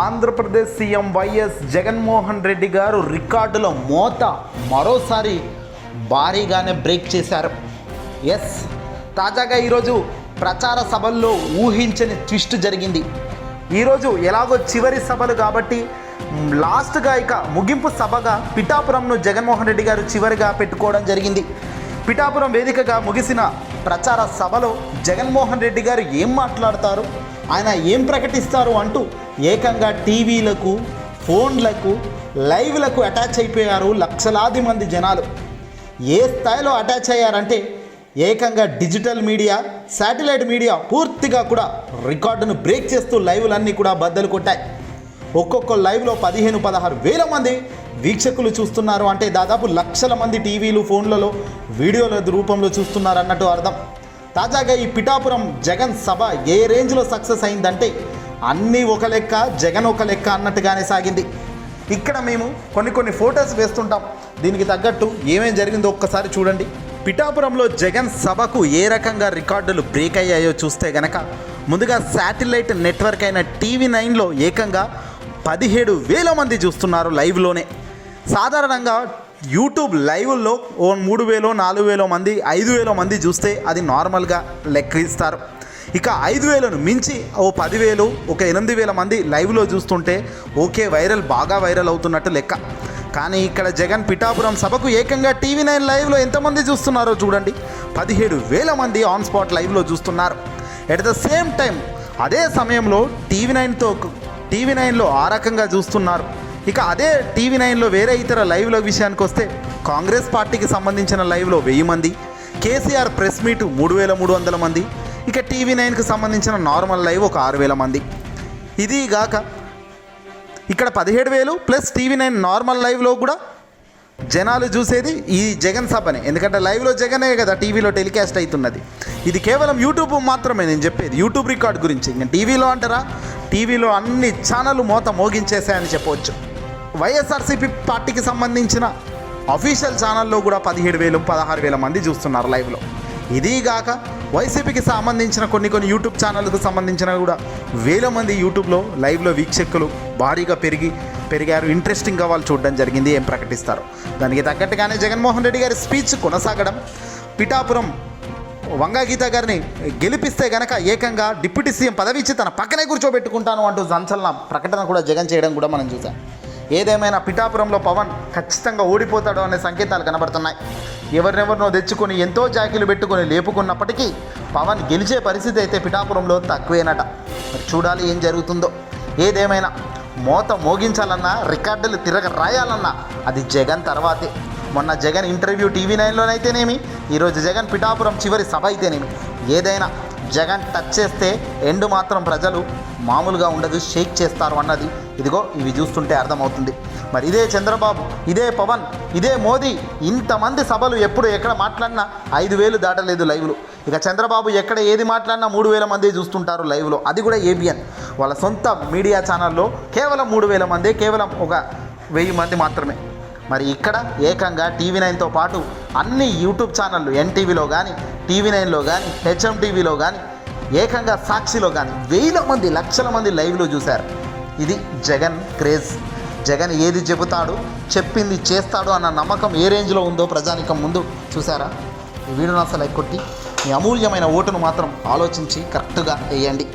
Andhra Pradesh CM YS Jaganmohan Reddy గారు రికార్డుల మోత మరోసారి భారీగానే బ్రేక్ చేశారు. తాజాగా ఈరోజు ప్రచార సభల్లో ఊహించని ట్విస్ట్ జరిగింది. ఈరోజు ఎలాగో చివరి సభలు కాబట్టి లాస్ట్గా ఇక ముగింపు సభగా పిఠాపురంను జగన్మోహన్ రెడ్డి గారు చివరిగా పెట్టుకోవడం జరిగింది. పిఠాపురం వేదికగా ముగిసిన ప్రచార సభలో జగన్మోహన్ రెడ్డి గారు ఏం మాట్లాడతారు, ఆయన ఏం ప్రకటిస్తారు అంటూ ఏకంగా టీవీలకు, ఫోన్లకు, లైవ్లకు అటాచ్ అయిపోయారు లక్షలాది మంది జనాలు. ఏ స్థాయిలో అటాచ్ అయ్యారంటే ఏకంగా డిజిటల్ మీడియా, శాటిలైట్ మీడియా పూర్తిగా కూడా రికార్డును బ్రేక్ చేస్తూ లైవ్లన్నీ కూడా బద్దలు కొట్టాయి. ఒక్కొక్క లైవ్లో 15-16 వేల మంది వీక్షకులు చూస్తున్నారు. అంటే దాదాపు లక్షల మంది టీవీలు, ఫోన్లలో వీడియోల రూపంలో చూస్తున్నారు అన్నట్టు అర్థం. తాజాగా ఈ పిఠాపురం జగన్ సభ ఏ రేంజ్లో సక్సెస్ అయిందంటే అన్నీ ఒక లెక్క, జగన్ ఒక లెక్క అన్నట్టుగానే సాగింది. ఇక్కడ మేము కొన్ని ఫొటోస్ వేస్తుంటాం, దీనికి తగ్గట్టు ఏమేం జరిగిందో ఒక్కసారి చూడండి. పిఠాపురంలో జగన్ సభకు ఏ రకంగా రికార్డులు బ్రేక్ అయ్యాయో చూస్తే గనక ముందుగా శాటిలైట్ నెట్వర్క్ అయిన TV9లో ఏకంగా 17,000 మంది చూస్తున్నారు లైవ్లోనే. సాధారణంగా యూట్యూబ్ లైవ్లో 3,000, 4,000 మంది, 5,000 మంది చూస్తే అది నార్మల్గా లెక్కిస్తారు. ఇక 5,000ను మించి 10,000, 8,000 మంది లైవ్లో చూస్తుంటే ఓకే, బాగా వైరల్ అవుతున్నట్టు లెక్క. కానీ ఇక్కడ జగన్ పిఠాపురం సభకు ఏకంగా TV9 లైవ్లో ఎంతమంది చూస్తున్నారో చూడండి. 17,000 మంది ఆన్ స్పాట్ లైవ్లో చూస్తున్నారు. ఎట్ ద సేమ్ టైం అదే సమయంలో TV9లో ఆ రకంగా చూస్తున్నారు. ఇక అదే TV9లో వేరే ఇతర లైవ్ల విషయానికి వస్తే కాంగ్రెస్ పార్టీకి సంబంధించిన లైవ్లో 1000 మంది, కేసీఆర్ ప్రెస్ మీట్ 3,300 మంది, ఇక TV9కి సంబంధించిన నార్మల్ లైవ్ ఒక 6,000 మంది. ఇది గాక ఇక్కడ 17,000 ప్లస్ TV9 నార్మల్ లైవ్లో కూడా జనాలు చూసేది ఈ జగన్ సభనే. ఎందుకంటే లైవ్లో జగనే కదా టీవీలో టెలికాస్ట్ అవుతున్నది. ఇది కేవలం యూట్యూబ్ మాత్రమే నేను చెప్పేది, యూట్యూబ్ రికార్డ్ గురించి. ఇంకా టీవీలో అంటారా, టీవీలో అన్ని ఛానళ్ళు మోత మోగించేసాయని చెప్పవచ్చు. వైఎస్ఆర్సీపీ పార్టీకి సంబంధించిన అఫీషియల్ ఛానల్లో కూడా 17,000, 16,000 మంది చూస్తున్నారు లైవ్లో. ఇదిగాక వైసీపీకి సంబంధించిన కొన్ని యూట్యూబ్ ఛానళ్ళకు సంబంధించిన కూడా 1000 మంది యూట్యూబ్లో లైవ్లో వీక్షకులు భారీగా పెరిగారు. ఇంట్రెస్టింగ్గా వాళ్ళు చూడడం జరిగింది ఏం ప్రకటిస్తారు. దానికి తగ్గట్టుగానే జగన్మోహన్ రెడ్డి గారి స్పీచ్ కొనసాగడం, పిఠాపురం వంగగీత గారిని గెలిపిస్తే గనక ఏకంగా డిప్యూటీ సీఎం పదవి ఇచ్చి తన పక్కనే కూర్చోబెట్టుకుంటాను అంటూ సంచలన ప్రకటన కూడా జగన్ చేయడం కూడా మనం చూసాం. ఏదేమైనా పిఠాపురంలో పవన్ ఖచ్చితంగా ఓడిపోతాడు అనే సంకేతాలు కనబడుతున్నాయి. ఎవరినెవరినో తెచ్చుకొని ఎంతో జాకీలు పెట్టుకొని లేపుకున్నప్పటికీ పవన్ గెలిచే పరిస్థితి అయితే పిఠాపురంలో తక్కువేనట. మరి చూడాలి ఏం జరుగుతుందో. ఏదేమైనా మోత మోగించాలన్నా, రికార్డులు రాయాలన్నా అది జగన్ తర్వాతే. మొన్న జగన్ ఇంటర్వ్యూ TV9లోనైతేనేమి, ఈరోజు జగన్ పిఠాపురం చివరి సభ అయితేనేమి, ఏదైనా జగన్ టచ్ చేస్తే ఎండు మాత్రం ప్రజలు మామూలుగా ఉండదు, షేక్ చేస్తారు అన్నది ఇదిగో ఇవి చూస్తుంటే అర్థమవుతుంది. మరి ఇదే చంద్రబాబు, ఇదే పవన్, ఇదే మోదీ ఇంతమంది సభలు ఎప్పుడు ఎక్కడ మాట్లాడినా 5,000 దాటలేదు లైవ్లు. ఇక చంద్రబాబు ఎక్కడ ఏది మాట్లాడినా 3,000 మంది చూస్తుంటారు లైవ్లో. అది కూడా ABN వాళ్ళ సొంత మీడియా ఛానల్లో కేవలం 3,000 మంది, కేవలం ఒక 1000 మంది మాత్రమే. మరి ఇక్కడ ఏకంగా TV9తో పాటు అన్ని యూట్యూబ్ ఛానళ్ళు NTVలో కానీ, TV9లో కానీ, HMTVలో కానీ, ఏకంగా సాక్షిలో కానీ 1000 మంది, లక్షల మంది లైవ్లో చూశారు. ఇది జగన్ క్రేజ్. జగన్ ఏది చెబుతాడు, చెప్పింది చేస్తాడు అన్న నమ్మకం ఏ రేంజ్లో ఉందో ప్రజానికం ముందు చూసారా. ఈ వీడియోను అసలు కొట్టి మీ అమూల్యమైన ఓటును మాత్రం ఆలోచించి కరెక్ట్గా వేయండి.